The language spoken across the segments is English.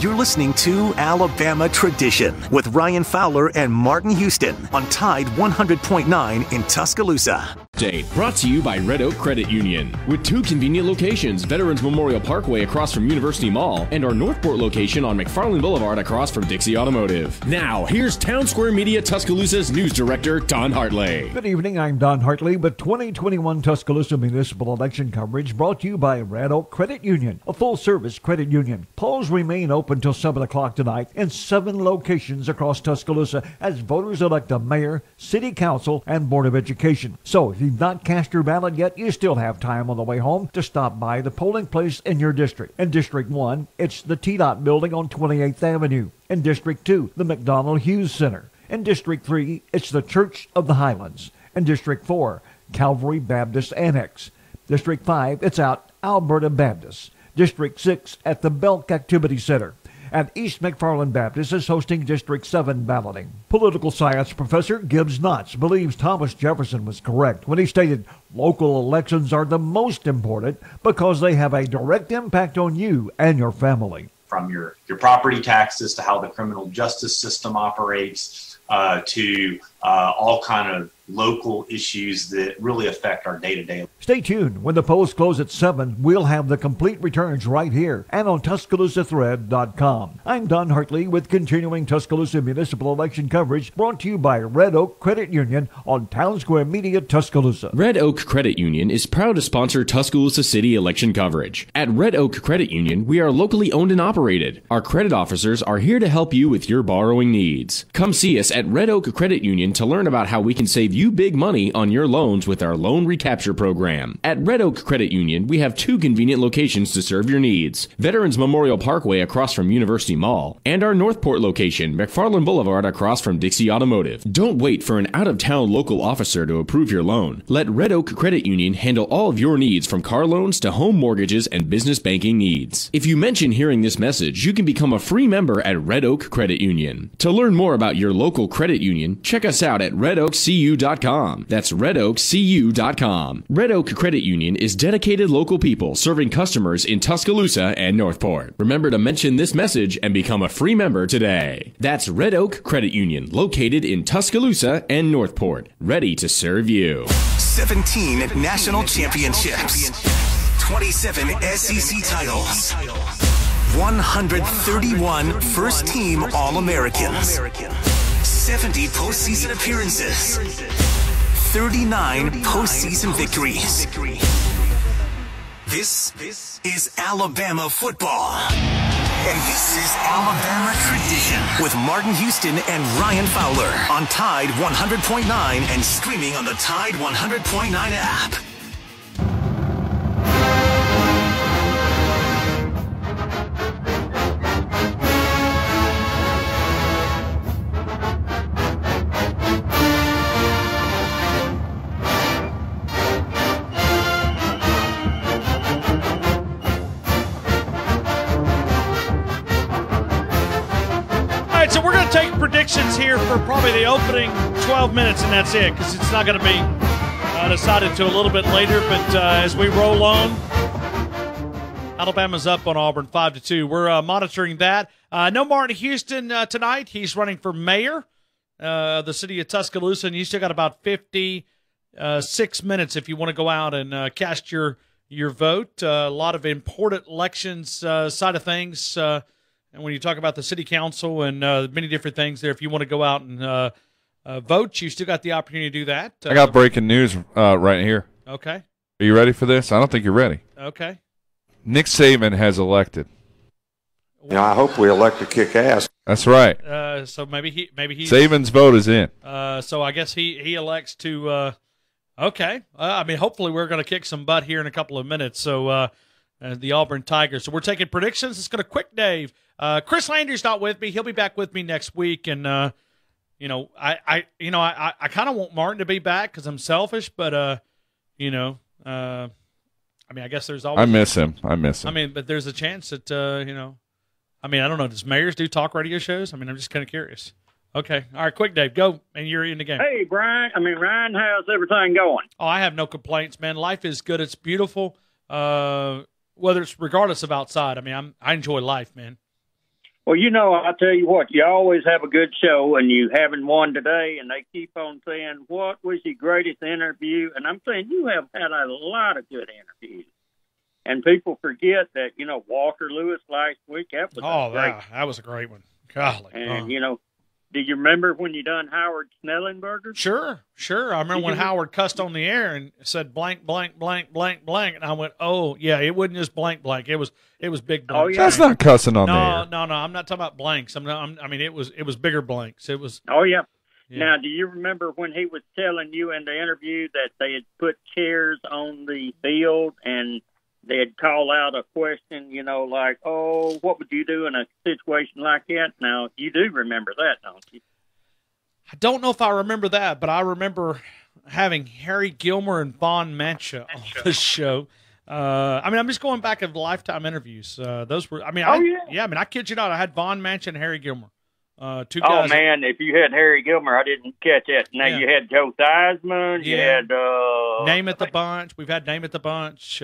You're listening to Alabama Tradition with Ryan Fowler and Martin Houston on Tide 100.9 in Tuscaloosa. Date brought to you by Red Oak Credit Union. With 2 convenient locations, Veterans Memorial Parkway across from University Mall and our Northport location on McFarland Boulevard across from Dixie Automotive. Now, here's Town Square Media Tuscaloosa's news director, Don Hartley. Good evening, I'm Don Hartley with 2021 Tuscaloosa municipal election coverage brought to you by Red Oak Credit Union, a full-service credit union. Polls remain open till 7 o'clock tonight in 7 locations across Tuscaloosa as voters elect a mayor, city council, and board of education. So if you've not cast your ballot yet, you still have time on the way home to stop by the polling place in your district. In District 1, it's the T-Dot building on 28th Avenue. In District 2, the McDonald Hughes Center. In District 3, it's the Church of the Highlands. In District 4, Calvary Baptist Annex. District 5, it's out Alberta Baptist. District 6 at the Belk Activity Center. And East McFarland Baptist is hosting District 7 balloting. Political science professor Gibbs Knotts believes Thomas Jefferson was correct when he stated local elections are the most important because they have a direct impact on you and your family. From your property taxes to how the criminal justice system operates to all kind of local issues that really affect our day-to-day. Stay tuned. When the polls close at 7, we'll have the complete returns right here and on TuscaloosaThread.com. I'm Don Hartley with continuing Tuscaloosa municipal election coverage brought to you by Red Oak Credit Union on Town Square Media Tuscaloosa. Red Oak Credit Union is proud to sponsor Tuscaloosa City election coverage. At Red Oak Credit Union, we are locally owned and operated. Our credit officers are here to help you with your borrowing needs. Come see us at Red Oak Credit Union to learn about how we can save you big money on your loans with our loan recapture program. At Red Oak Credit Union, we have 2 convenient locations to serve your needs. Veterans Memorial Parkway across from University Mall and our Northport location, McFarland Boulevard across from Dixie Automotive. Don't wait for an out-of-town local officer to approve your loan. Let Red Oak Credit Union handle all of your needs from car loans to home mortgages and business banking needs. If you mention hearing this message, you can become a free member at Red Oak Credit Union. To learn more about your local credit union, check us out at redoakcu.com. That's redoakcu.com. Red Oak Credit Union is dedicated local people serving customers in Tuscaloosa and Northport. Remember to mention this message and become a free member today. That's Red Oak Credit Union, located in Tuscaloosa and Northport, ready to serve you. 17 national championships, 27 SEC titles, 131 first-team All-Americans, 70 postseason appearances, 39 postseason victories. This is Alabama football. And this is Alabama Tradition with Martin Houston and Ryan Fowler on Tide 100.9 and streaming on the Tide 100.9 app. So we're going to take predictions here for probably the opening 12 minutes, and that's it, because it's not going to be decided until a little bit later. But as we roll on, Alabama's up on Auburn 5-2. We're monitoring that. No Martin Houston tonight. He's running for mayor of the city of Tuscaloosa, and you still got about 56 minutes if you want to go out and cast your vote. A lot of important elections side of things. And when you talk about the city council and many different things there, if you want to go out and vote, you still got the opportunity to do that. I got breaking news right here. Okay. Are you ready for this? I don't think you're ready. Okay. Nick Saban has elected. I hope we elect to kick ass. That's right. So maybe he Saban's vote is in. So I guess he elects to. Okay. I mean, hopefully we're going to kick some butt here in a couple of minutes. So the Auburn Tigers. So we're taking predictions. It's going to quick Dave. Chris Landry's not with me. He'll be back with me next week, and I kind of want Martin to be back because I'm selfish, but I mean, I guess there's always. I miss him. I mean, but there's a chance that I mean, I don't know. Does mayors do talk radio shows? I mean, I'm just kind of curious. Okay, all right, quick, Dave, go, and you're in the game. Hey, Ryan, how's everything going? Oh, I have no complaints, man. Life is good. It's beautiful. Whether it's regardless of outside. I mean, I enjoy life, man. Well, I tell you what, you always have a good show, and you having one today, and they keep on saying, what was your greatest interview? And I'm saying you have had a lot of good interviews. And people forget that, Walker Lewis last week, that was a great one. Golly. And, do you remember when you done Howard Snellenberger? Sure. I remember when Howard cussed on the air and said blank, blank, blank, blank, blank, and I went, oh yeah, it wasn't just blank, blank. It was big blanks. Oh, yeah. That's not cussing on the air. No. I'm not talking about blanks. It was bigger blanks. It was. Oh yeah. Now, do you remember when he was telling you in the interview that they had put chairs on the field and they'd call out a question, like, oh, what would you do in a situation like that? Now, you do remember that, don't you? I don't know if I remember that, but I remember having Harry Gilmer and Von Mancha on the show. I'm just going back of Lifetime interviews. Those were, I kid you not, I had Von Mancha and Harry Gilmer. Two guys. Oh, man, if you had Harry Gilmer, I didn't catch that. Now, you had Joe Theismann, you had... Name It the Bunch. We've had Name It the Bunch.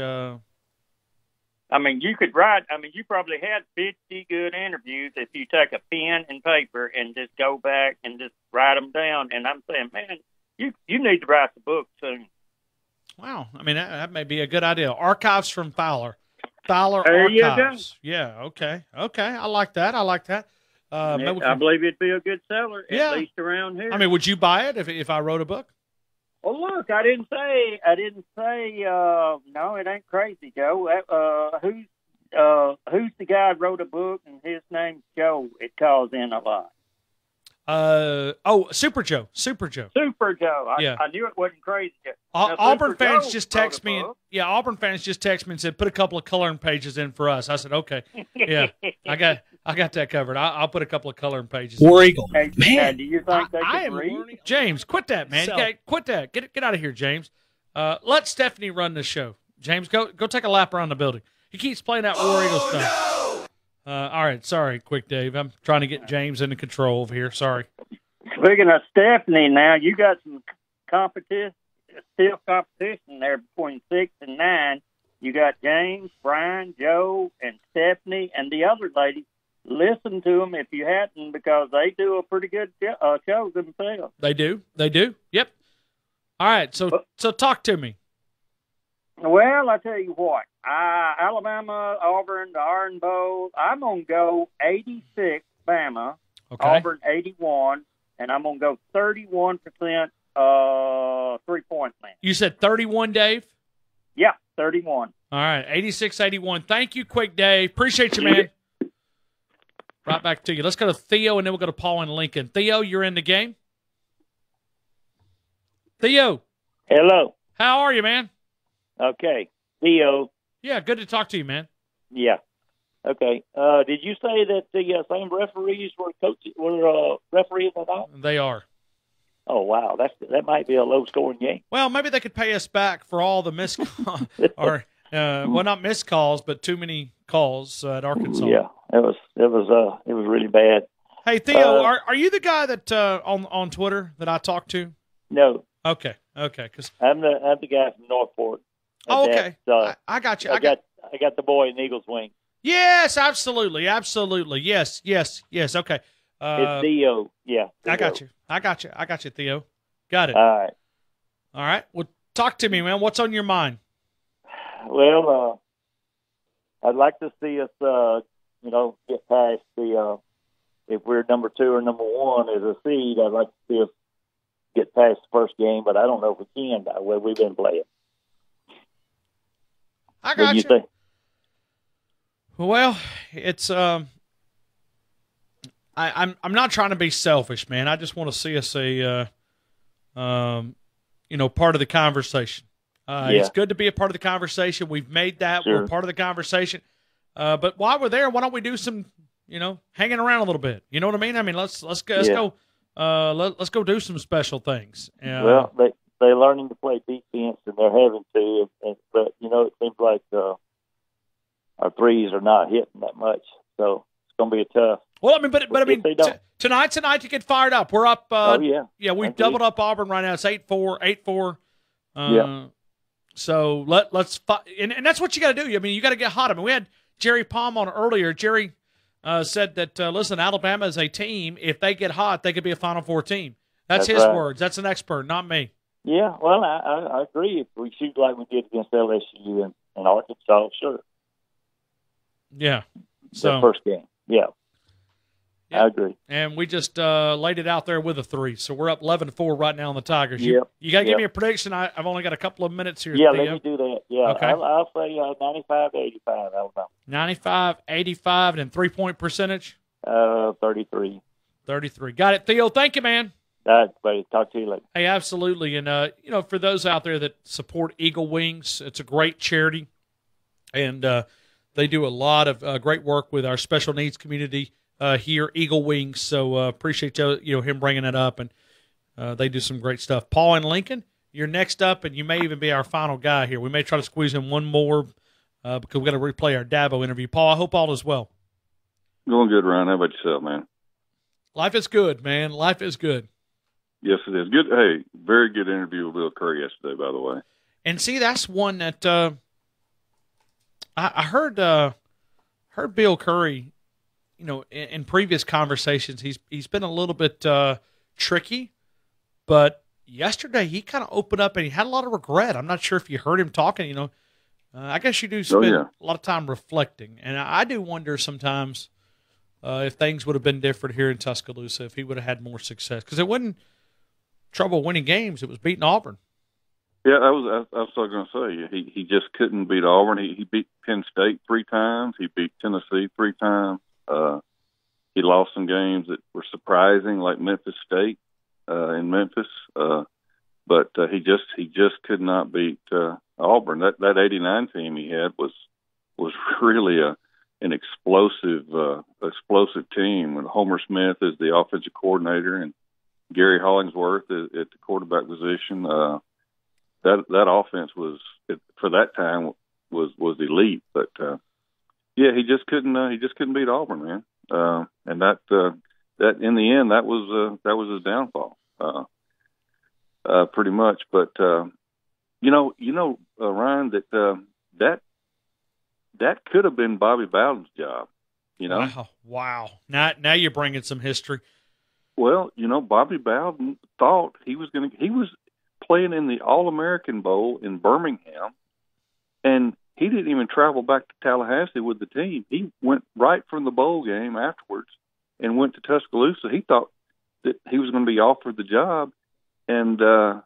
You could write, you probably had 50 good interviews if you take a pen and paper and just go back and just write them down. And I'm saying, man, you need to write the book soon. Wow. That may be a good idea. Archives from Fowler. Fowler there Archives. You go. Yeah, okay. I like that. I believe it'd be a good seller, at least around here. Would you buy it if I wrote a book? Well, look, I didn't say, no, it ain't crazy, Joe. Who's the guy that wrote a book and his name's Joe? It calls in a lot. Super Joe. Super Joe. I knew it wasn't crazy. Auburn fans just text me. Auburn fans just text me and said, put a couple of coloring pages in for us. I said, okay. Yeah, I got that covered. I'll put a couple of coloring pages. War Eagle. Hey, man, do you think they can read? Learning. James, quit that, man. Quit that. Get out of here, James. Let Stephanie run the show. James, go take a lap around the building. He keeps playing that War Eagle stuff. All right, sorry, Quick Dave. I'm trying to get James into control over here. Sorry. Speaking of Stephanie, now you got some still competition there between 6 and 9. You got James, Brian, Joe, and Stephanie, and the other lady. Listen to them if you hadn't, because they do a pretty good show themselves. They do. Yep. All right, so talk to me. Well, I tell you what, Alabama, Auburn, the Iron Bowl. I'm gonna go 86 Bama, okay. Auburn 81, and I'm gonna go 31% 3-point land. You said 31, Dave? Yeah, 31. All right, 86-81. Thank you, Quick Dave. Appreciate you, man. Right back to you. Let's go to Theo, and then we'll go to Paul and Lincoln. Theo, you're in the game. Theo. Hello. How are you, man? Okay. Theo. Yeah, good to talk to you, man. Yeah. Okay. Did you say that the same referees were referees that night? They are. Oh, wow. That might be a low-scoring game. Well, maybe they could pay us back for all the missed or not missed calls, but too many calls at Arkansas. Yeah, it was really bad. Hey, Theo, are you the guy that on Twitter that I talked to? No. Okay. Because I'm the guy from Northport. Oh, okay. I got you. I got the boy in Eagles wing. Yes, absolutely. Yes. Okay. It's Theo. Yeah. Theo. I got you, Theo. Got it. All right. Well, talk to me, man. What's on your mind? Well, I'd like to see us, get past the. If we're number 2 or number 1 as a seed, I'd like to see us get past the first game, but I don't know if we can by the way we've been playing. I got you. Think? Well, it's I'm not trying to be selfish, man. I just want to see us part of the conversation. It's good to be a part of the conversation. We've made that. Sure. We're part of the conversation. But while we're there, why don't we do some, hanging around a little bit? You know what I mean? Let's go. Let's go do some special things. Well, they're learning to play defense, and they're having to. But it seems like our threes are not hitting that much, so it's going to be tough. Well, tonight to get fired up. We're up. We've doubled up Auburn right now. It's 8-4. So let's fight, and that's what you got to do. I mean, you got to get hot. I mean, we had Jerry Palm on earlier. Jerry said that, listen, Alabama is a team. If they get hot, they could be a Final Four team. That's his right. words. That's an expert, not me. Yeah, well, I agree. If we shoot like we did against LSU and Arkansas, sure. Yeah. So the first game. Yeah. I agree. And we just laid it out there with a 3. So we're up 11-4 right now on the Tigers. Yep. You got to give me a prediction. I've only got a couple of minutes here. Yeah, Theo. let me do that. Yeah, okay. I'll say 95-85, Alabama. 95-85, and 3-point percentage? 33. 33. Got it, Theo. Thank you, man. All right, buddy. Talk to you later. Hey, absolutely. And, for those out there that support Eagle Wings, it's a great charity. And they do a lot of great work with our special needs community here, Eagle Wings. So appreciate him bringing that up. And they do some great stuff. Paul and Lincoln, you're next up, and you may even be our final guy here. We may try to squeeze in one more because we've got to replay our Dabo interview. Paul, I hope all is well. Going good, Ryan. How about yourself, man? Life is good, man. Life is good. Yes, it is. Good. Hey, very good interview with Bill Curry yesterday, by the way. And see, that's one that I heard Bill Curry, in previous conversations, he's been a little bit tricky, but yesterday he kind of opened up and he had a lot of regret. I'm not sure if you heard him talking, I guess you do spend a lot of time reflecting. And I do wonder sometimes if things would have been different here in Tuscaloosa, if he would have had more success. Because it wasn't trouble winning games. It was beating Auburn. Yeah, I was going to say, he just couldn't beat Auburn. He beat Penn State 3 times. He beat Tennessee 3 times. He lost some games that were surprising, like Memphis State in Memphis. But he just could not beat Auburn. That 89 team he had was really an explosive team. And Homer Smith is the offensive coordinator, and Gary Hollingsworth at the quarterback position. That offense was, for that time, was elite. But he just couldn't beat Auburn, man. And that in the end that was his downfall, pretty much. But Ryan, that could have been Bobby Bowden's job. Wow. Now you're bringing some history. Well, Bobby Bowden thought he was playing in the All-American Bowl in Birmingham, and he didn't even travel back to Tallahassee with the team. He went right from the bowl game afterwards and went to Tuscaloosa. He thought that he was going to be offered the job, and lo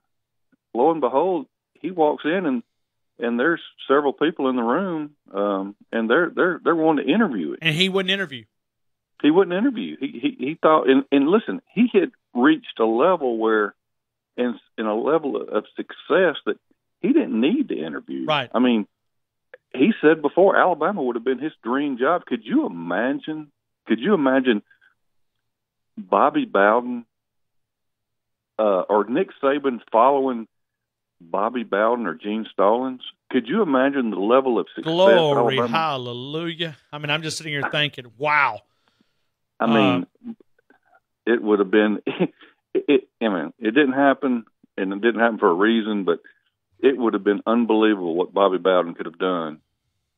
and behold, he walks in and there's several people in the room, and they're wanting to interview him. And he wouldn't interview. He wouldn't interview. He thought, and listen, he had reached a level where, in a level of success that he didn't need to interview. Right. I mean, he said before Alabama would have been his dream job. Could you imagine Bobby Bowden or Nick Saban following Bobby Bowden or Gene Stallings? Could you imagine the level of success? Glory, hallelujah. I mean, I'm just sitting here thinking, wow. I mean, it would have been it didn't happen, and it didn't happen for a reason, but it would have been unbelievable what Bobby Bowden could have done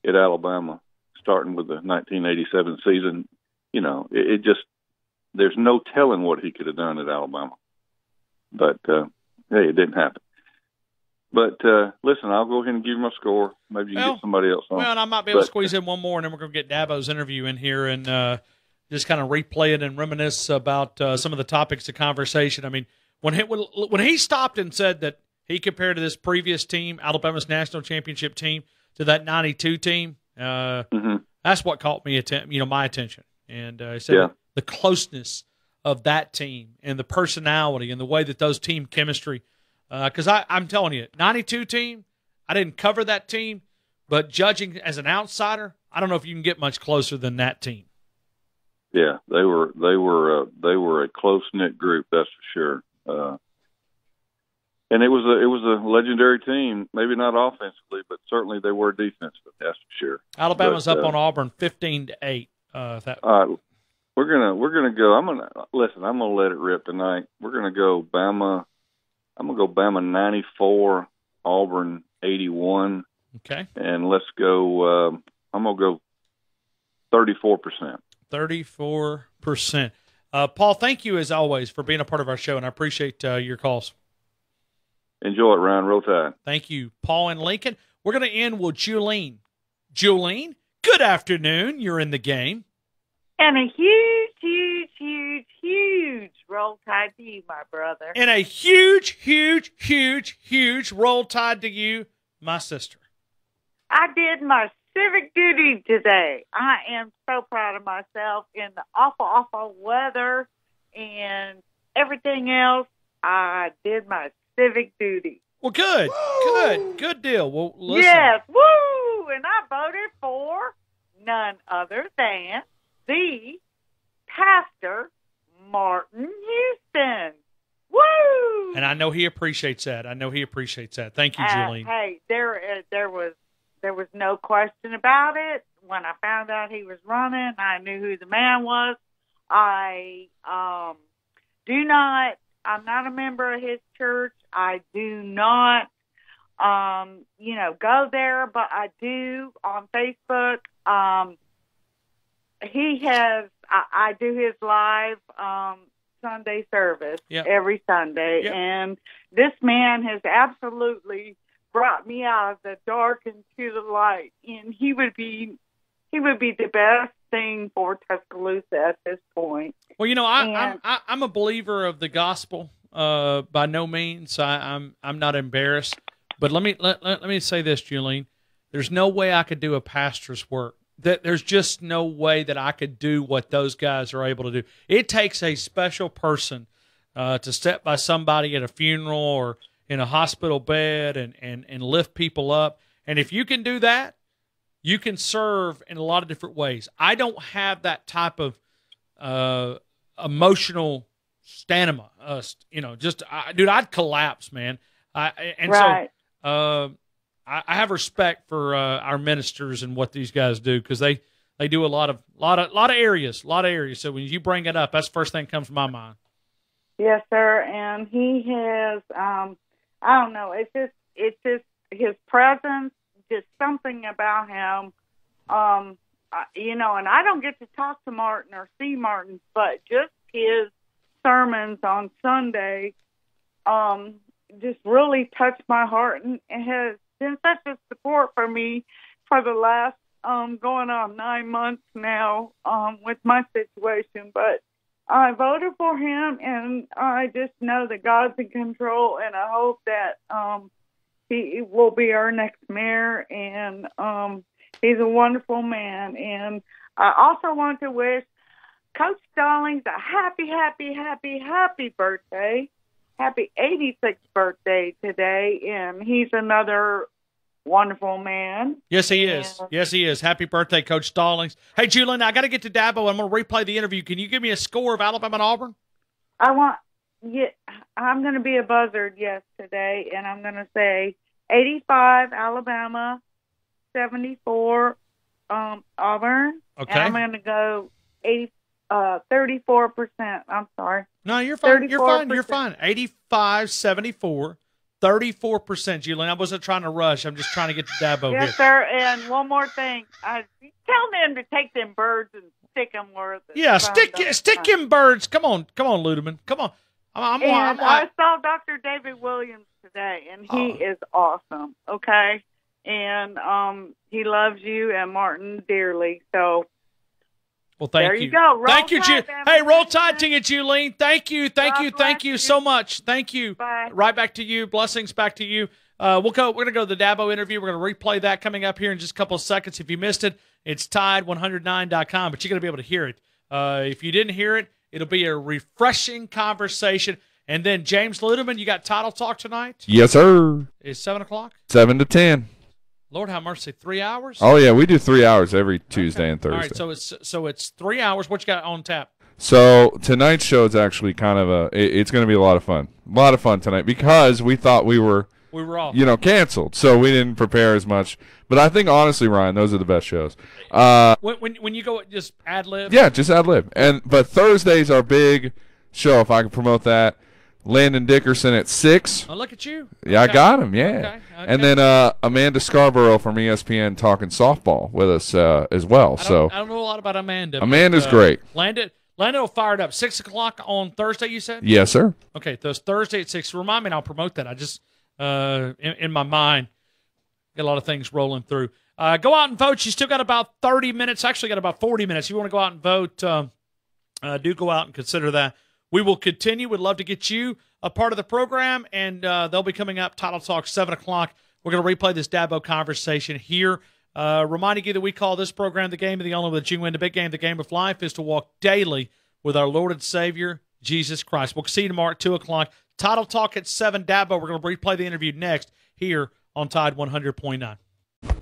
at Alabama, starting with the 1987 season. It just, there's no telling what he could have done at Alabama. But, hey, it didn't happen. But, listen, I'll go ahead and give you my score. Maybe you can get somebody else on. Well, and I might be able to squeeze in one more, and then we're going to get Dabo's interview in here and just kind of replay it and reminisce about some of the topics of conversation. I mean, when he stopped and said that he compared to this previous team, Alabama's national championship team, to that 92 team, that's what caught me my attention. And he said the closeness of that team and the personality and the way that those team chemistry. Because I'm telling you, 92 team, I didn't cover that team, but judging as an outsider, I don't know if you can get much closer than that team. Yeah, they were a close-knit group, that's for sure. And it was a legendary team. Maybe not offensively, but certainly they were defensively, that's for sure. Alabama's up on Auburn 15-8. All right, we're gonna go. I'm gonna let it rip tonight. We're gonna go Bama. I'm gonna go Bama 94, Auburn 81. Okay. And let's go. I'm gonna go 34%. 34%. Paul, thank you as always for being a part of our show, and I appreciate your calls. Enjoy it, Ryan. Roll Tide. Thank you, Paul and Lincoln. We're going to end with Julene. Julene, good afternoon. You're in the game. And a huge, huge, huge, huge Roll Tide to you, my brother. And a huge, huge, huge, huge Roll Tide to you, my sister. I did my civic duty today. I am so proud of myself in the awful, awful weather and everything else. I did my civic duty. Well, good. Woo! Good deal. Well, listen. Yes, woo! And I voted for none other than the Pastor Martin Houston. Woo! And I know he appreciates that. Thank you, Julie. Hey, there was no question about it. When I found out he was running, I knew who the man was. I'm not a member of his church. I do not, go there, but I do on Facebook. I do his live Sunday service every Sunday, and this man has absolutely brought me out of the dark into the light, and he would be the best thing for Tuscaloosa at this point. Well, I'm a believer of the gospel. By no means, I'm not embarrassed. But let me say this, Julene. There's no way I could do a pastor's work. There's just no way that I could do what those guys are able to do. It takes a special person to step by somebody at a funeral or in a hospital bed and lift people up. And if you can do that, you can serve in a lot of different ways. I don't have that type of emotional stamina. Dude, I'd collapse, man. Right. So I have respect for our ministers and what these guys do, because they do a lot of areas. So when you bring it up, that's the first thing that comes to my mind. Yes, sir. And he has, I don't know, it's just his presence, just something about him, and I don't get to talk to Martin or see Martin, but just his sermons on Sunday just really touched my heart, and it has been such a support for me for the last going on 9 months now with my situation. But I voted for him, and I just know that God's in control, and I hope that he will be our next mayor, and he's a wonderful man. And I also want to wish Coach Stallings a happy, happy, happy, happy birthday. Happy 86th birthday today, and he's another wonderful man. Yes, he is. Yes, he is. Happy birthday, Coach Stallings. Hey, Julian, I got to get to Dabo. I'm going to replay the interview. Can you give me a score of Alabama and Auburn? I'm going to be a buzzard, yes, today, and I'm going to say 85 Alabama, 74 Auburn. Okay. And I'm going to go 34%. I'm sorry. No, you're fine. You're fine. You're fine. 85-74, 34%, Julian. I wasn't trying to rush. I'm just trying to get to Dabo here. Yes, sir. And one more thing. Tell them to take them birds and stick them where the stick them birds. Come on, Ludeman. Come on. I saw Dr. David Williams today, and he is awesome, okay? And he loves you and Martin dearly, so well, thank you. There you go. Thank you, Julie. Hey, roll tide to you, Julene. Thank you so much. Thank you. Bye. Right back to you. Blessings back to you. We're going to go to the Dabo interview. We're going to replay that coming up here in just a couple of seconds. If you missed it, it's Tide109.com, but you're going to be able to hear it. If you didn't hear it, it'll be a refreshing conversation. And then, James Ludeman, you got Title Talk tonight? Yes, sir. It's 7 o'clock? 7 to 10. Lord have mercy, 3 hours? Oh, yeah, we do 3 hours every Tuesday and Thursday. All right, so it's 3 hours. What you got on tap? So tonight's show is actually kind of it's going to be a lot of fun. A lot of fun tonight because we thought we were off. Canceled, so we didn't prepare as much. But I think, honestly, Ryan, those are the best shows. When you go just ad-lib? Yeah, just ad-lib. But Thursday's our big show, if I can promote that. Landon Dickerson at 6. Oh, look at you. Yeah, Okay. I got him, yeah. Okay. And then Amanda Scarborough from ESPN talking softball with us as well. I don't know a lot about Amanda. Amanda's but, great. Landon fired up 6 o'clock on Thursday, you said? Yes, sir. Okay, so it's Thursday at 6. Remind me and I'll promote that. I just, in my mind, got a lot of things rolling through. Go out and vote. You still got about 30 minutes. Actually got about 40 minutes. If you want to go out and vote, do go out and consider that. We will continue. We'd love to get you a part of the program, and they'll be coming up, Title Talk, 7 o'clock. We're going to replay this Dabo conversation here. Reminding you that we call this program The Game of the Only that you win. The big game, the game of life, is to walk daily with our Lord and Savior, Jesus Christ. We'll see you tomorrow at 2 o'clock. Title Talk at 7. Dabo, we're going to replay the interview next here on Tide 100.9.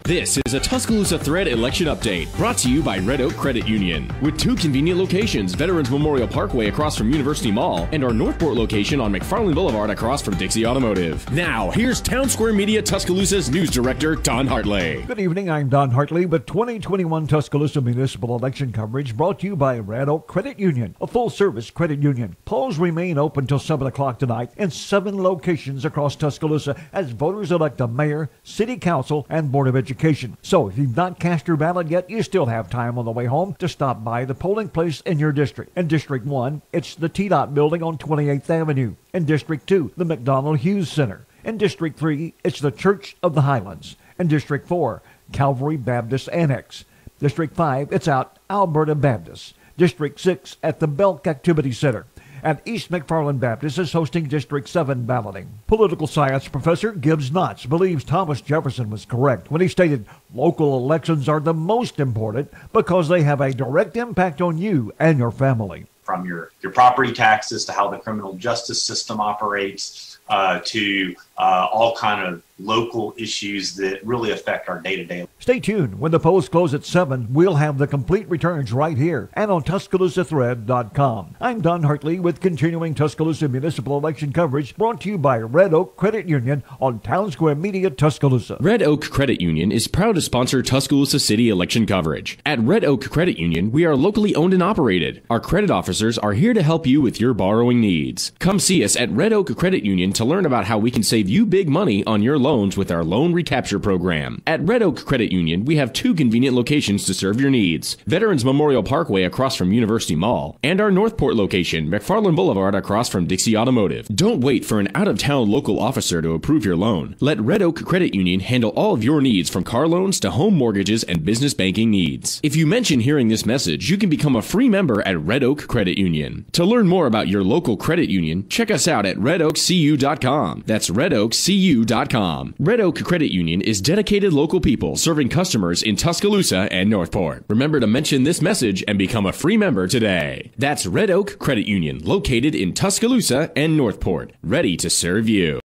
This is a Tuscaloosa Thread election update brought to you by Red Oak Credit Union. With 2 convenient locations, Veterans Memorial Parkway across from University Mall and our Northport location on McFarland Boulevard across from Dixie Automotive. Now, here's Town Square Media Tuscaloosa's news director, Don Hartley. Good evening, I'm Don Hartley with 2021 Tuscaloosa municipal election coverage brought to you by Red Oak Credit Union, a full-service credit union. Polls remain open till 7 o'clock tonight in 7 locations across Tuscaloosa as voters elect a mayor, city council, and board of education. So if you've not cast your ballot yet, you still have time on the way home to stop by the polling place in your district. In District 1, it's the T-Dot building on 28th Avenue. In District 2, the McDonald Hughes Center. In District 3, it's the Church of the Highlands. In District 4, Calvary Baptist Annex. District 5, it's out Alberta Baptist. District 6 at the Belk Activity Center. And East McFarland Baptist is hosting District 7 balloting. Political science professor Gibbs Knotts believes Thomas Jefferson was correct when he stated local elections are the most important because they have a direct impact on you and your family. From your property taxes to how the criminal justice system operates, to all kind of local issues that really affect our day-to-day. Stay tuned. When the polls close at 7, we'll have the complete returns right here and on TuscaloosaThread.com. I'm Don Hartley with continuing Tuscaloosa municipal election coverage brought to you by Red Oak Credit Union on Town Square Media Tuscaloosa. Red Oak Credit Union is proud to sponsor Tuscaloosa City election coverage. At Red Oak Credit Union, we are locally owned and operated. Our credit officers are here to help you with your borrowing needs. Come see us at Red Oak Credit Union to learn about how we can save you big money on your loans with our loan recapture program. At Red Oak Credit Union, we have 2 convenient locations to serve your needs. Veterans Memorial Parkway across from University Mall and our Northport location, McFarland Boulevard across from Dixie Automotive. Don't wait for an out-of-town local officer to approve your loan. Let Red Oak Credit Union handle all of your needs from car loans to home mortgages and business banking needs. If you mention hearing this message, you can become a free member at Red Oak Credit Union. To learn more about your local credit union, check us out at redoakcu.com. That's redoakcu.com. Red Oak Credit Union is dedicated local people serving customers in Tuscaloosa and Northport. Remember to mention this message and become a free member today. That's Red Oak Credit Union, located in Tuscaloosa and Northport, ready to serve you.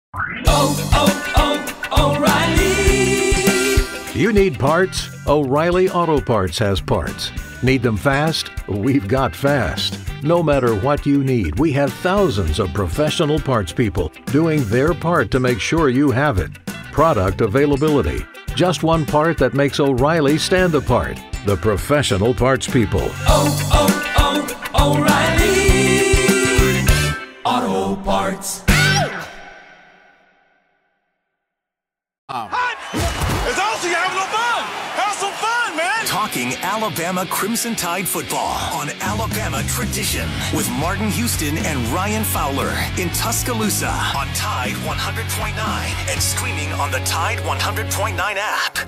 O'Reilly! You need parts? O'Reilly Auto Parts has parts. Need them fast? We've got fast. No matter what you need, we have thousands of professional parts people doing their part to make sure you have it. Product availability. Just one part that makes O'Reilly stand apart. The professional parts people. O'Reilly Auto Parts. It's awesome. You're having fun. Have some fun, man. Talking Alabama Crimson Tide football on Alabama Tradition with Martin Houston and Ryan Fowler in Tuscaloosa on Tide 100.9 and streaming on the Tide 100.9 app.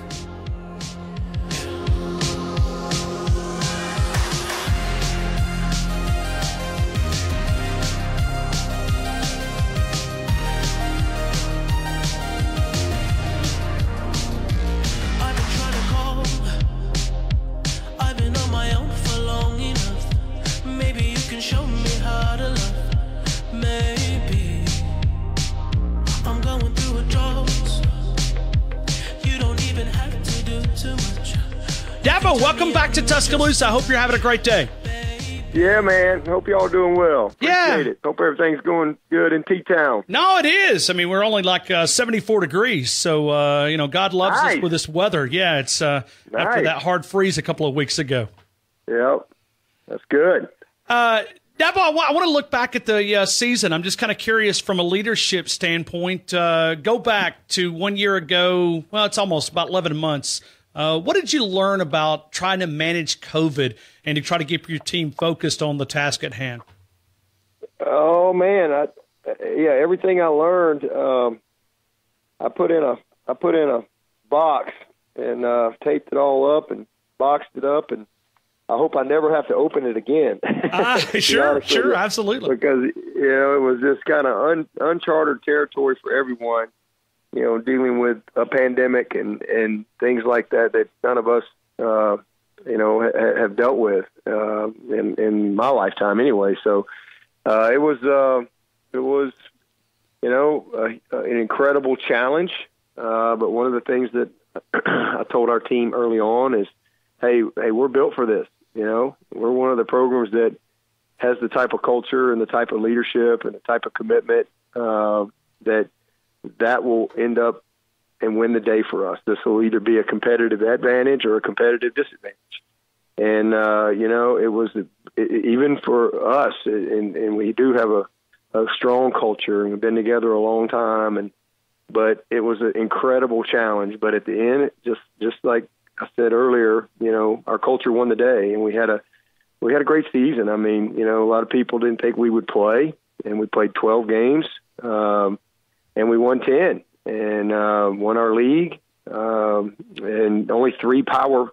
Show me how to love. Maybe I'm going through a drought. You don't even have to do too much. Dabo, welcome back to Tuscaloosa. I hope you're having a great day. Yeah, man. Hope y'all doing well. Appreciate it. Hope everything's going good in T-Town. No, it is. I mean, we're only like 74 degrees, so God loves us with this weather. Yeah, it's after that hard freeze a couple of weeks ago. Yep, that's good. Dabo, I want to look back at the season. I'm just kind of curious from a leadership standpoint. Go back to 1 year ago. Well, it's almost about 11 months. What did you learn about trying to manage COVID and to try to keep your team focused on the task at hand? Oh man, everything I learned, I put in a box and taped it all up and boxed it up, and I hope I never have to open it again. Sure, absolutely. Because it was just kind of uncharted territory for everyone. Dealing with a pandemic and things like that none of us, have dealt with in my lifetime anyway. So it was an incredible challenge. But one of the things that I told our team early on is, hey, we're built for this. We're one of the programs that has the type of culture and the type of leadership and the type of commitment that will end up and win the day for us. This will either be a competitive advantage or a competitive disadvantage. And, it was even for us, and we do have a strong culture and we've been together a long time. But it was an incredible challenge. But at the end, just like I said earlier, our culture won the day, and we had a great season. I mean, a lot of people didn't think we would play, and we played 12 games, and we won 10 and won our league. And only 3 Power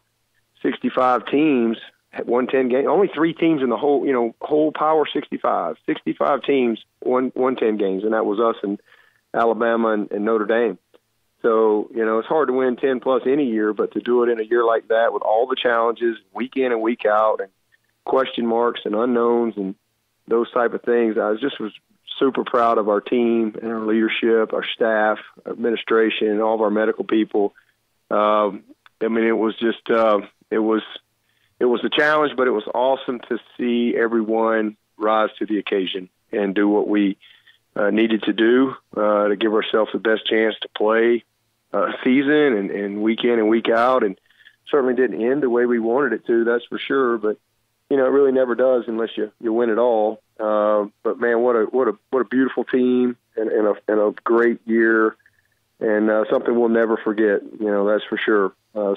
65 teams won 10 games. Only 3 teams in the whole Power 65. 65 teams won 10 games, and that was us and Alabama and Notre Dame. So, it's hard to win 10 plus any year, but to do it in a year like that with all the challenges week in and week out and question marks and unknowns and those type of things, I was super proud of our team and our leadership, our staff, our administration, all of our medical people. It was just, it was a challenge, but it was awesome to see everyone rise to the occasion and do what we needed to do to give ourselves the best chance to play a season and week in and week out. And certainly didn't end the way we wanted it to, that's for sure. But, it really never does unless you win it all. But man, what a beautiful team and a great year, and something we'll never forget. That's for sure.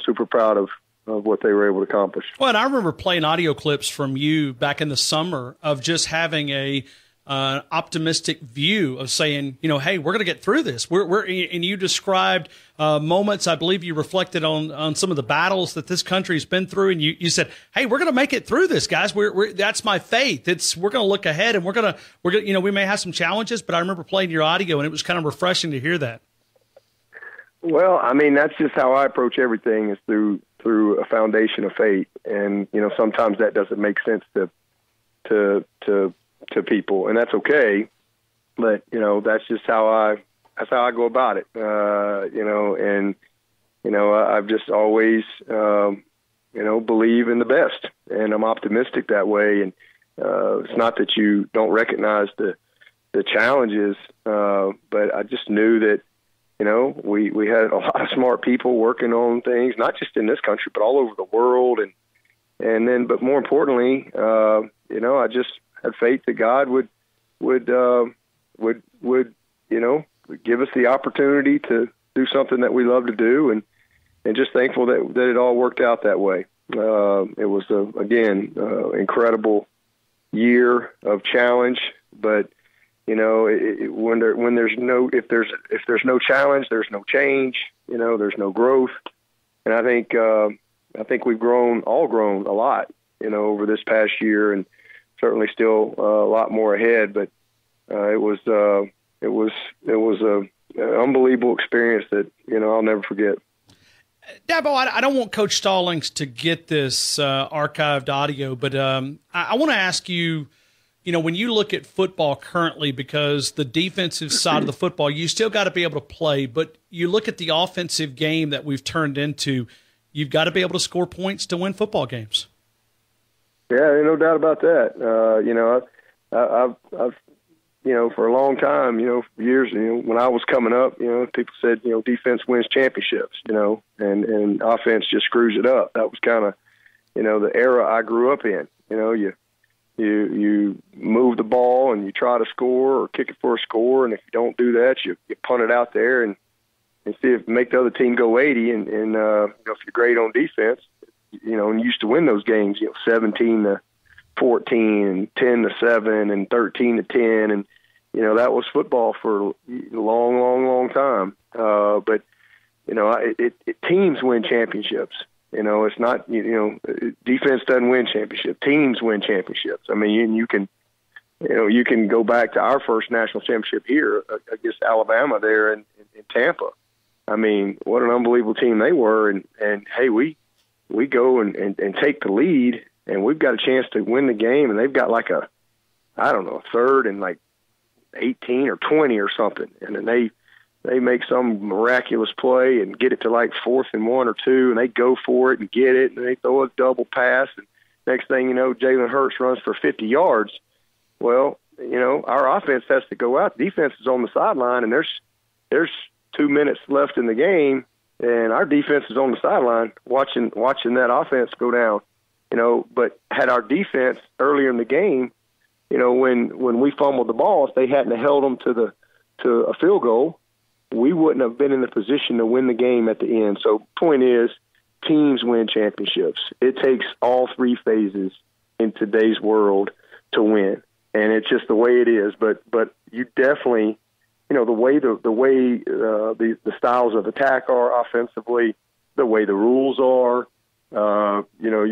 Super proud of what they were able to accomplish. Well, and I remember playing audio clips from you back in the summer of just having a optimistic view of saying, hey, we're going to get through this. And you described moments. I believe you reflected on some of the battles that this country's been through, and you said, hey, we're going to make it through this, guys. That's my faith. We're going to look ahead, and we're going to, we may have some challenges, but I remember playing your audio, and it was kind of refreshing to hear that. Well, I mean, that's just how I approach everything, is through a foundation of faith, and sometimes that doesn't make sense to people, and that's okay. But that's just how I go about it. I've just always believe in the best, and I'm optimistic that way. And it's not that you don't recognize the challenges, but I just knew that we had a lot of smart people working on things, not just in this country but all over the world, and then but more importantly, I just had faith that God would give us the opportunity to do something that we love to do, and just thankful that it all worked out that way. It was again incredible year of challenge, but when there's no challenge, there's no change. There's no growth, and I think we've grown a lot over this past year, and certainly still a lot more ahead, but it was a unbelievable experience that I'll never forget. Dabo, I don't want Coach Stallings to get this archived audio, but I want to ask you, when you look at football currently, because the defensive side of the football, you still got to be able to play, but you look at the offensive game that we've turned into, you've got to be able to score points to win football games. Yeah, no doubt about that. I've for a long time, for years, when I was coming up, people said, defense wins championships, and offense just screws it up. That was kind of, the era I grew up in. You the ball and you try to score or kick it for a score. And if you don't do that, you punt it out there and see if make the other team go 80. And you know, if you're great on defense, you know, and you used to win those games, you know, 17-14 and 10-7 and 13-10. And, you know, that was football for a long time. But, you know, teams win championships. You know, it's not, you know, defense doesn't win championships. Teams win championships. I mean, you can go back to our first national championship here against Alabama there in Tampa. I mean, what an unbelievable team they were. And hey, we go and take the lead, and we've got a chance to win the game, and they've got like a third and like 18 or 20 or something. And then they make some miraculous play and get it to like 4th and 1 or 2, and they go for it and get it, and they throw a double pass, and next thing you know, Jalen Hurts runs for 50 yards. Well, you know, our offense has to go out. The defense is on the sideline, and there's 2 minutes left in the game, and our defense is on the sideline watching that offense go down. You know, but had our defense earlier in the game, you know, when we fumbled the ball, if they hadn't held them to a field goal, we wouldn't have been in the position to win the game at the end. So point is, teams win championships. It takes all 3 phases in today's world to win, and it's just the way it is. But you definitely, you know, the way the styles of attack are offensively, the way the rules are, you know,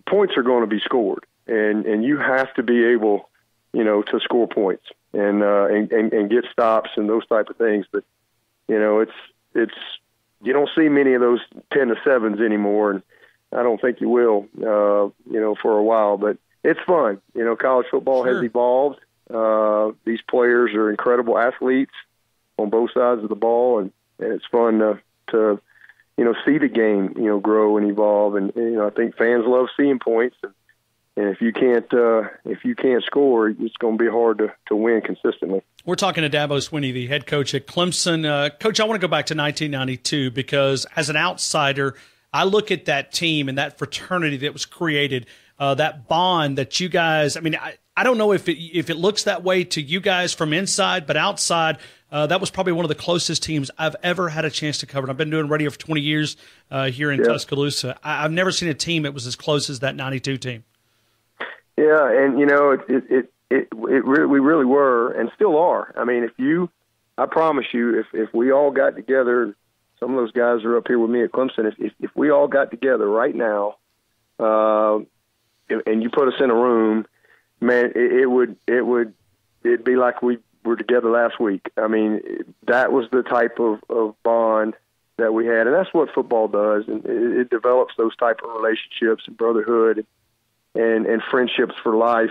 points are going to be scored, and you have to be able, you know, to score points and get stops and those type of things. But you know, it's you don't see many of those 10-7s anymore, and I don't think you will, you know, for a while. But it's fun. You know, college football has evolved. These players are incredible athletes on both sides of the ball, and it's fun to you know, see the game, you know, grow and evolve. And you know, I think fans love seeing points. And if you can't score, it's going to be hard to win consistently. We're talking to Dabo Swinney, the head coach at Clemson. Coach, I want to go back to 1992 because as an outsider, I look at that team and that fraternity that was created, that bond that you guys, I mean, I don't know if it looks that way to you guys from inside, but outside, that was probably one of the closest teams I've ever had a chance to cover. And I've been doing radio for 20 years here in Tuscaloosa. I've never seen a team that was as close as that 92 team. Yeah, and you know, we really were and still are. I mean, I promise you, if we all got together, some of those guys are up here with me at Clemson. If we all got together right now, and you put us in a room, man, it'd be like we were together last week. I mean, that was the type of bond that we had, and that's what football does, and it develops those type of relationships and brotherhood and friendships for life.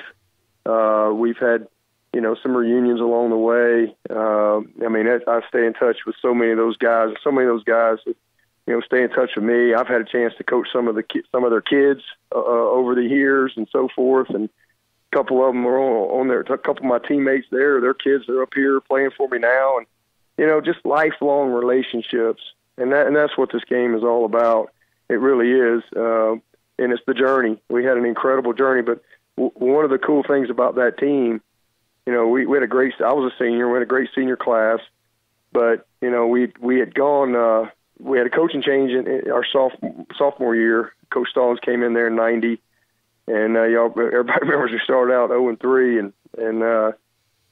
We've had, you know, some reunions along the way. I mean, I stay in touch with so many of those guys. So many of those guys, you know, stay in touch with me. I've had a chance to coach some of their kids over the years and so forth. And a couple of them are on there. A couple of my teammates there, their kids are up here playing for me now. And you know, just lifelong relationships. And that's what this game is all about. It really is. And it's the journey. We had an incredible journey, but one of the cool things about that team, you know, we had I was a senior, we had a great senior class, but, you know, we had gone, we had a coaching change in our sophomore year. Coach Stallings came in there in 90, and everybody remembers we started out 0-3, and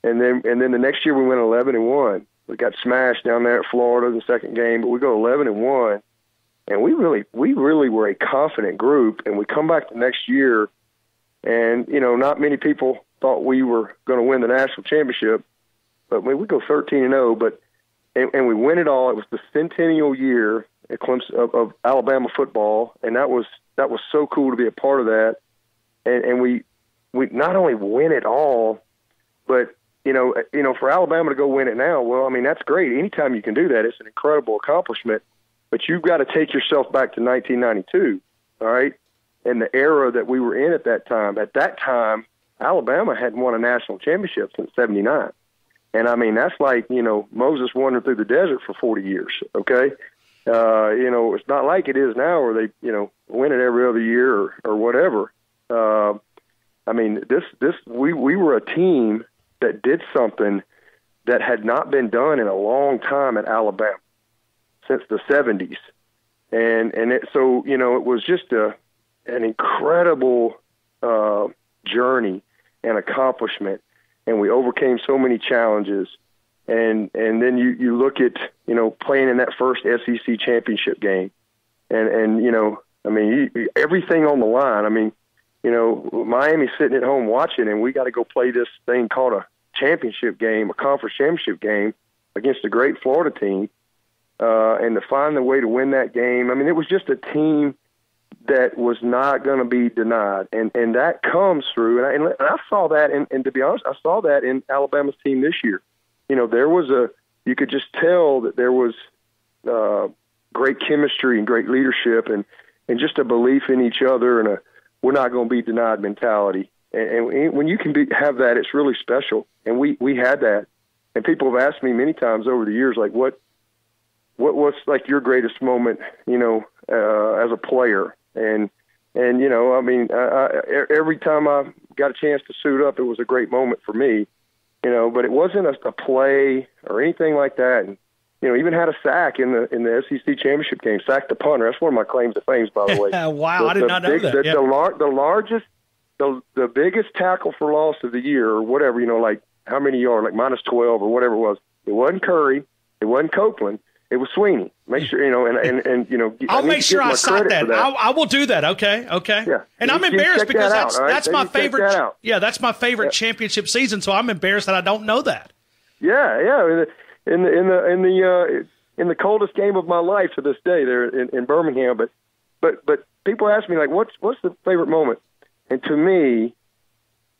then the next year we went 11-1. We got smashed down there at Florida the second game, but we go 11-1. And we really were a confident group, and we come back the next year, and you know, not many people thought we were going to win the national championship, but we go 13-0, but and we win it all. It was the centennial year at Clemson of Alabama football, and that was so cool to be a part of that. And we not only win it all, but you know, for Alabama to go win it now, well, I mean, that's great. Anytime you can do that, it's an incredible accomplishment. But you've got to take yourself back to 1992, all right, and the era that we were in at that time. At that time, Alabama hadn't won a national championship since '79. And, I mean, that's like, you know, Moses wandering through the desert for 40 years, okay? You know, it's not like it is now where they, you know, win it every other year or whatever. I mean, we were a team that did something that had not been done in a long time at Alabama since the 70s. And so, you know, it was just an incredible journey and accomplishment, and we overcame so many challenges. And then you look at, you know, playing in that first SEC championship game, and you know, I mean, everything on the line. I mean, you know, Miami's sitting at home watching, and we got to go play this thing called a championship game, a conference championship game against a great Florida team, and to find the way to win that game. I mean, it was just a team that was not going to be denied, and that comes through. And I saw that, and to be honest, I saw that in Alabama's team this year. You know, there was you could just tell that there was great chemistry and great leadership, and just a belief in each other, and we're not going to be denied mentality. And when you can have that, it's really special. And we had that. And people have asked me many times over the years, like, what's like your greatest moment, you know, as a player? And you know, I mean, every time I got a chance to suit up, it was a great moment for me, you know. But it wasn't a play or anything like that. And you know, even had a sack in the SEC championship game, sacked the punter. That's one of my claims to fame, by the way. Wow, I did not know that. The biggest tackle for loss of the year, or whatever, you know, like how many yards, like minus 12 or whatever it was. It wasn't Curry. It wasn't Copeland. It was Sweeney. Make sure, you know, and you know. I'll make sure I cite that. I will do that. Okay. Yeah. And I'm embarrassed because that's my favorite. Yeah, that's my favorite championship season. So I'm embarrassed that I don't know that. Yeah. In the coldest game of my life to this day, there in Birmingham. But people ask me, like, what's the favorite moment? And to me,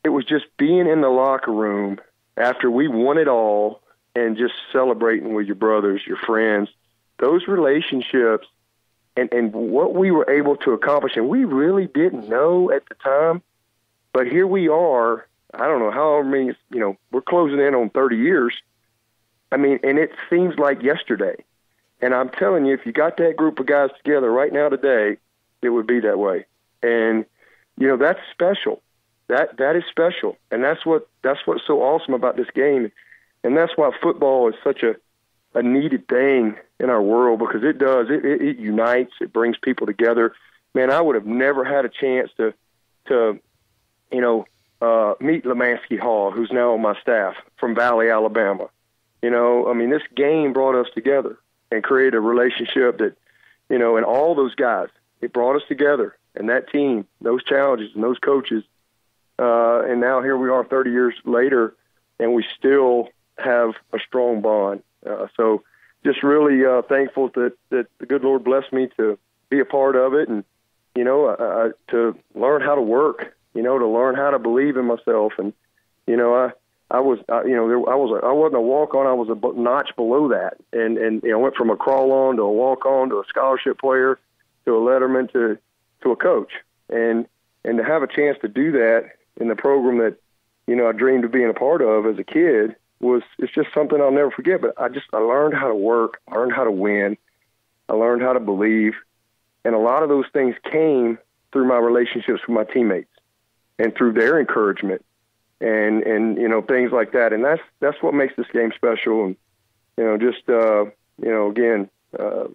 it was just being in the locker room after we won it all and just celebrating with your brothers, your friends, those relationships, and what we were able to accomplish. And we really didn't know at the time, but here we are. I don't know how many, you know, we're closing in on 30 years. I mean, and it seems like yesterday. And I'm telling you, if you got that group of guys together right now today, it would be that way. And, you know, that's special. That is special. And that's what's so awesome about this game. And that's why football is such a needed thing in our world, because it unites, it brings people together. Man, I would have never had a chance to you know, meet Lemansky Hall, who's now on my staff from Valley, Alabama. You know, I mean, this game brought us together and created a relationship that, you know, and all those guys, it brought us together. And that team, those challenges and those coaches, and now here we are 30 years later, and we still have a strong bond. So just really thankful that the good Lord blessed me to be a part of it, and, you know, to learn how to work, you know, to learn how to believe in myself. And, you know, I wasn't a walk-on. I was a notch below that, and you know, went from a crawl-on to a walk-on to a scholarship player to a letterman to a coach, and to have a chance to do that in the program that, you know, I dreamed of being a part of as a kid it's just something I'll never forget. But I learned how to work, I learned how to win, I learned how to believe, and a lot of those things came through my relationships with my teammates and through their encouragement. And you know, things like that, and that's what makes this game special. And you know, just you know, again,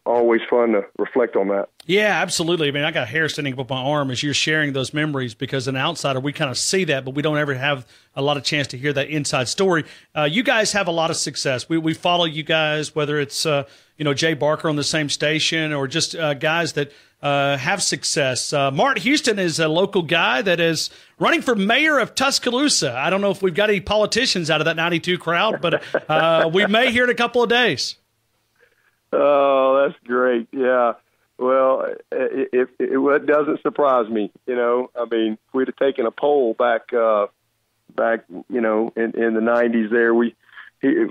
always fun to reflect on that. Yeah, absolutely. I mean, I got hair standing up on my arm as you're sharing those memories, because an outsider, we kind of see that, but we don't ever have a lot of chance to hear that inside story. You guys have a lot of success. We follow you guys, whether it's you know, Jay Barker on the same station, or just guys that have success. Martin Houston is a local guy that is running for mayor of Tuscaloosa. I don't know if we've got any politicians out of that 92 crowd, but we may hear in a couple of days. Oh, that's great. Yeah. Well, it doesn't surprise me. You know, I mean, if we'd have taken a poll back, you know, in the 90s there,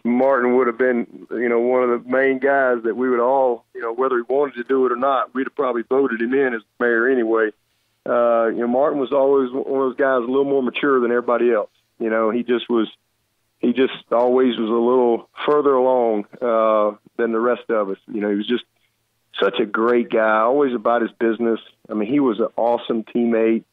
Martin would have been, you know, one of the main guys that we would all, you know, whether he wanted to do it or not, we'd have probably voted him in as mayor anyway. You know, Martin was always one of those guys a little more mature than everybody else. You know, he just always was a little further along than the rest of us. You know, he was just such a great guy, always about his business. I mean, he was an awesome teammate.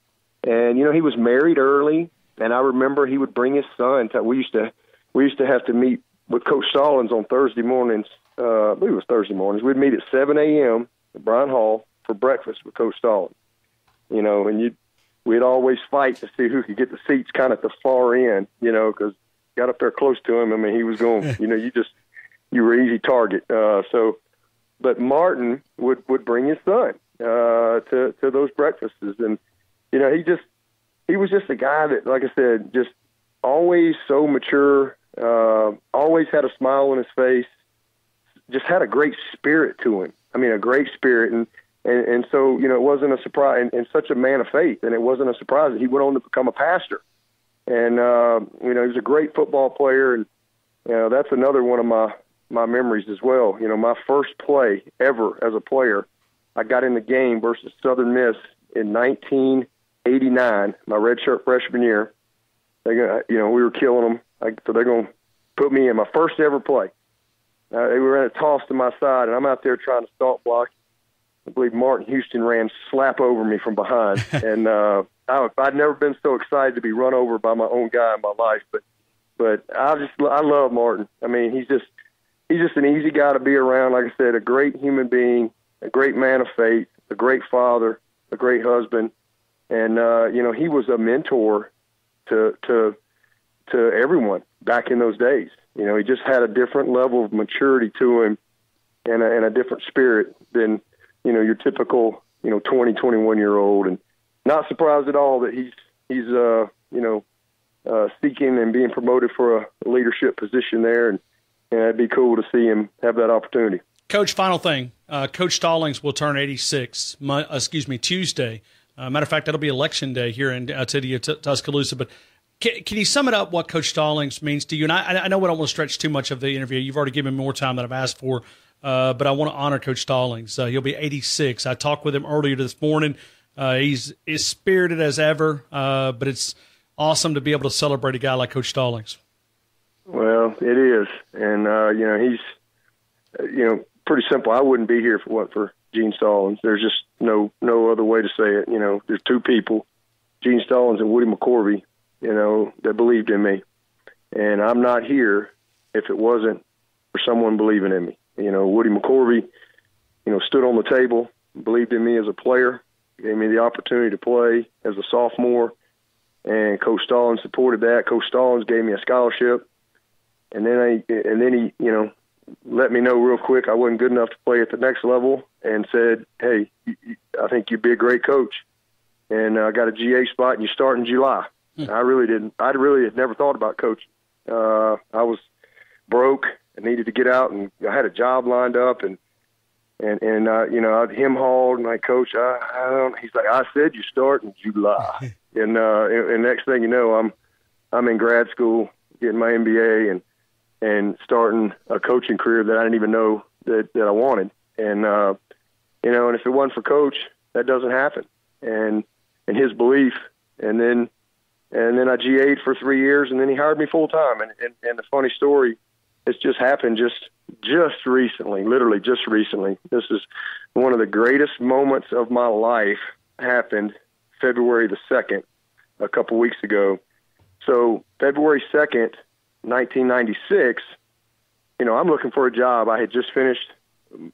And, you know, he was married early, and I remember he would bring his son. We used to have to meet with Coach Stallings on Thursday mornings. I believe it was Thursday mornings. We'd meet at 7 a.m. at Bryan Hall for breakfast with Coach Stallings. You know, and we'd always fight to see who could get the seats kind of at the far end, you know, because got up there close to him. I mean, he was going, you know, you were easy target. But Martin would bring his son to those breakfasts. And, you know, he was just a guy that, like I said, just always so mature, always had a smile on his face, just had a great spirit to him. I mean, a great spirit. And so, you know, it wasn't a surprise, and such a man of faith, and it wasn't a surprise that he went on to become a pastor. And, you know, he was a great football player, and, you know, that's another one of my memories as well. You know, my first play ever as a player, I got in the game versus Southern Miss in 1989, my redshirt freshman year. We were killing them, so they're going to put me in my first ever play. They were at a toss to my side, and I'm out there trying to stalk block. I believe Martin Houston ran slap over me from behind, and I'd never been so excited to be run over by my own guy in my life. But I love Martin. I mean, he's just an easy guy to be around. Like I said, a great human being, a great man of faith, a great father, a great husband, and you know, he was a mentor to everyone back in those days. You know, he just had a different level of maturity to him, and a different spirit than, you know, your typical, you know, 20, 21-year-old, and not surprised at all that he's seeking and being promoted for a leadership position there, and it'd be cool to see him have that opportunity. Coach, final thing. Coach Stallings will turn 86, Tuesday. Matter of fact, that'll be election day here in city of Tuscaloosa. But can you sum it up what Coach Stallings means to you? And I know we don't want to stretch too much of the interview. You've already given me more time than I've asked for. But I want to honor Coach Stallings. He'll be 86. I talked with him earlier this morning. He's as spirited as ever, but it's awesome to be able to celebrate a guy like Coach Stallings. Well, it is. And, you know, he's, you know, pretty simple. I wouldn't be here if it wasn't for Gene Stallings. There's just no other way to say it. You know, there's two people, Gene Stallings and Woody McCorvey, you know, that believed in me. And I'm not here if it wasn't for someone believing in me. You know, Woody McCorvey, you know, stood on the table, believed in me as a player, gave me the opportunity to play as a sophomore, and Coach Stallings supported that. Coach Stallings gave me a scholarship, and then he, you know, let me know real quick I wasn't good enough to play at the next level, and said, "Hey, I think you'd be a great coach, and I got a GA spot, and you start in July." I really had never thought about coaching. I was broke. I needed to get out, and I had a job lined up, and you know, I'd hauled, and like, "Coach, I don't." He's like, "I said you start in July," and next thing you know, I'm in grad school getting my MBA and starting a coaching career that I didn't even know that I wanted, and you know, and if it wasn't for Coach, that doesn't happen, and his belief, and then I GA'd for 3 years, and then he hired me full time, and the funny story. It's just happened just recently, literally just recently. This is one of the greatest moments of my life. Happened February the 2nd, a couple weeks ago. So February 2nd, 1996, you know, I'm looking for a job. I had just finished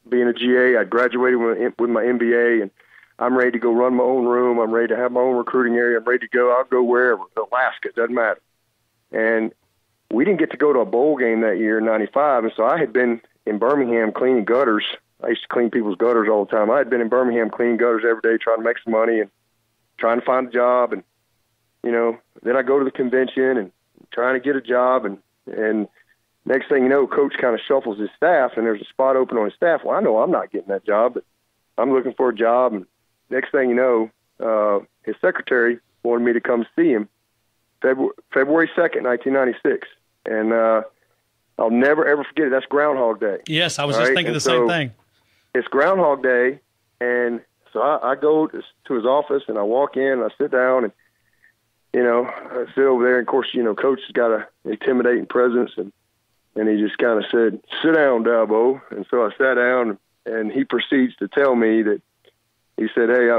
being a GA. I graduated with my MBA, and I'm ready to go run my own room. I'm ready to have my own recruiting area. I'm ready to go. I'll go wherever, Alaska, it doesn't matter. And we didn't get to go to a bowl game that year in 95, and so I had been in Birmingham cleaning gutters. I used to clean people's gutters all the time. I had been in Birmingham cleaning gutters every day, trying to make some money and trying to find a job. And, you know, then I go to the convention and trying to get a job, and next thing you know, Coach kind of shuffles his staff, and there's a spot open on his staff. Well, I know I'm not getting that job, but I'm looking for a job, and next thing you know, his secretary wanted me to come see him February 2nd, 1996. And I'll never, ever forget it. That's Groundhog Day. Yes, I was just thinking the same thing. It's Groundhog Day, and so I go to his office, and I walk in, and I sit down, and, you know, I sit over there, and, of course, you know, Coach has got an intimidating presence, and he just kind of said, "Sit down, Dabo." And so I sat down, and he proceeds to tell me that he said, "Hey,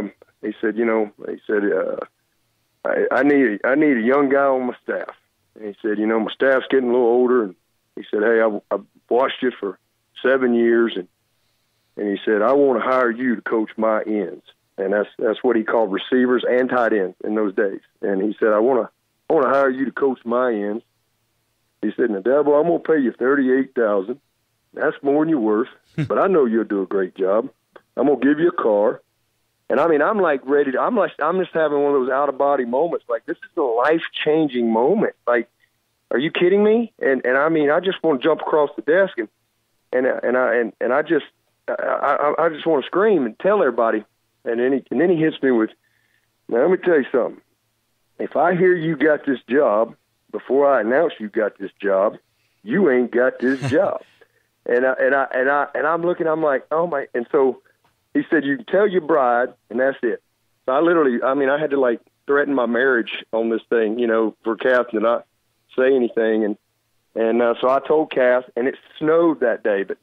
I need a young guy on my staff. And he said, my staff's getting a little older. And he said, hey, I've watched you for 7 years. And he said, I want to hire you to coach my ends. And that's what he called receivers and tight ends in those days. And he said, I want to hire you to coach my ends. He said, now, Dabo, I'm going to pay you $38,000. That's more than you're worth, but I know you'll do a great job. I'm going to give you a car. And, I'm like ready to – I'm just having one of those out-of-body moments. Like, this is a life-changing moment. Like, are you kidding me? And I just want to jump across the desk and I just want to scream and tell everybody. And then he hits me with, now, let me tell you something. If I hear you got this job – before I announce you got this job, you ain't got this job. And I'm looking, I'm like, oh my, and so he said, you can tell your bride, and that's it. So I had to like threaten my marriage on this thing, for Kath to not say anything. And so I told Kath, and it snowed that day, but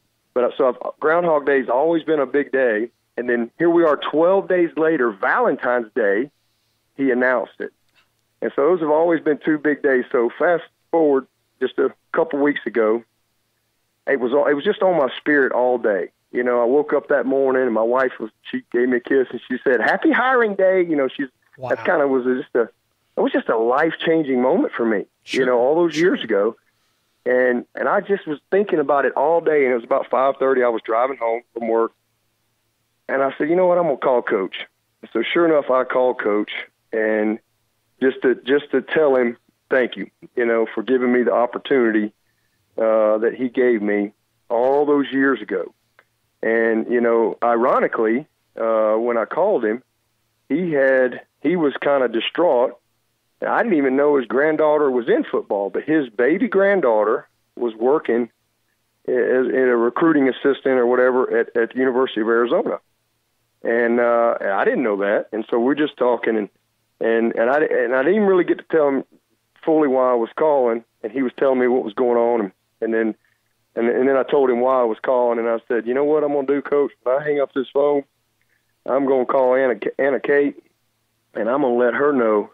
Groundhog Day's always been a big day. And then here we are 12 days later, Valentine's Day, he announced it. And so those have always been 2 big days. So fast forward just a couple weeks ago, it was just on my spirit all day. I woke up that morning and my wife she gave me a kiss and she said, "Happy hiring day." Wow. That kind of was just a life-changing moment for me. Sure. All those years ago, and I just was thinking about it all day. And it was about 5:30. I was driving home from work, and I said, "You know what? I'm gonna call Coach." So sure enough, I called Coach and. Just to tell him thank you, for giving me the opportunity that he gave me all those years ago. And, ironically, when I called him, he was kind of distraught. I didn't even know his granddaughter was in football, but his baby granddaughter was working as a recruiting assistant or whatever at the University of Arizona. And I didn't know that. And so we're just talking and I didn't even really get to tell him fully why I was calling, and he was telling me what was going on, and then I told him why I was calling, and I said, you know what I'm going to do, Coach? When I hang up this phone, I'm going to call Anna Kate, and I'm going to let her know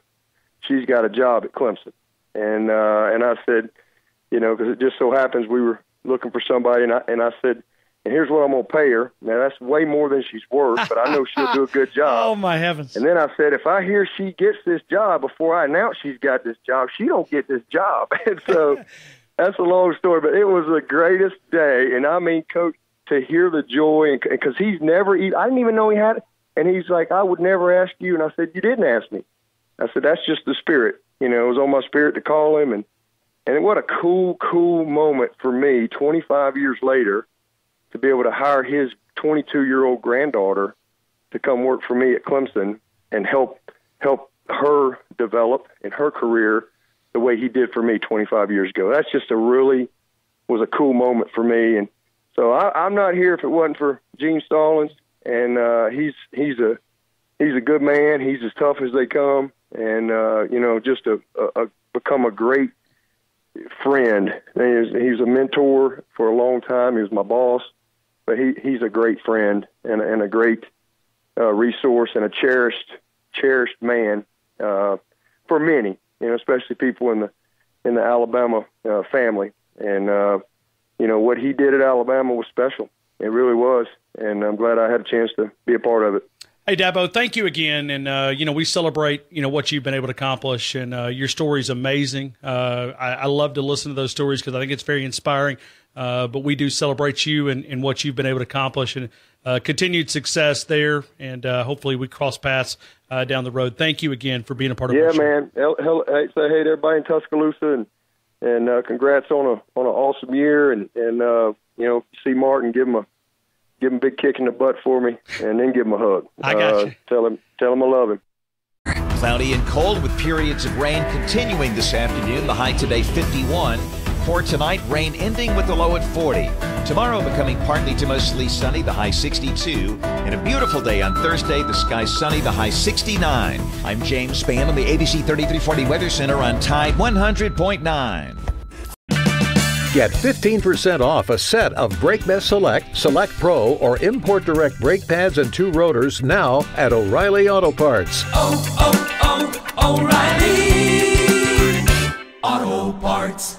she's got a job at Clemson. And I said, because it just so happens we were looking for somebody, and I said, and here's what I'm going to pay her. Now, that's way more than she's worth, but I know she'll do a good job. Oh, my heavens. And then I said, if I hear she gets this job before I announce she's got this job, she don't get this job. And so that's a long story, but it was the greatest day. And, Coach, to hear the joy, because he's never – I didn't even know he had it. And he's like, I would never ask you. And I said, you didn't ask me. I said, that's just the spirit. It was on my spirit to call him. And what a cool moment for me 25 years later to be able to hire his 22-year-old granddaughter to come work for me at Clemson and help her develop in her career the way he did for me 25 years ago. That's just was a cool moment for me. And so I'm not here if it wasn't for Gene Stallings. And he's a good man. He's as tough as they come. And, just become a great friend. He's a mentor for a long time. He was my boss. But he's a great friend and a great resource and a cherished man for many, especially people in the Alabama family. And what he did at Alabama was special. It really was, and I'm glad I had a chance to be a part of it. Hey, Dabo, thank you again. And, we celebrate, what you've been able to accomplish. And your story is amazing. I love to listen to those stories because I think it's very inspiring. But we do celebrate you and what you've been able to accomplish and continued success there. And hopefully we cross paths down the road. Thank you again for being a part of our show. Yeah, man. Say hey to everybody in Tuscaloosa and congrats on an awesome year. And see Martin, give him a big kick in the butt for me, and then give him a hug. I got you. Tell him I love him. Cloudy and cold with periods of rain continuing this afternoon. The high today 51. For tonight, rain ending with the low at 40. Tomorrow becoming partly to mostly sunny, the high 62. And a beautiful day on Thursday, the sky sunny, the high 69. I'm James Spann on the ABC 3340 Weather Center on Tide 100.9. Get 15% off a set of BrakeMess Select, Select Pro, or Import Direct brake pads and 2 rotors now at O'Reilly Auto Parts. Oh, oh, oh, O'Reilly Auto Parts.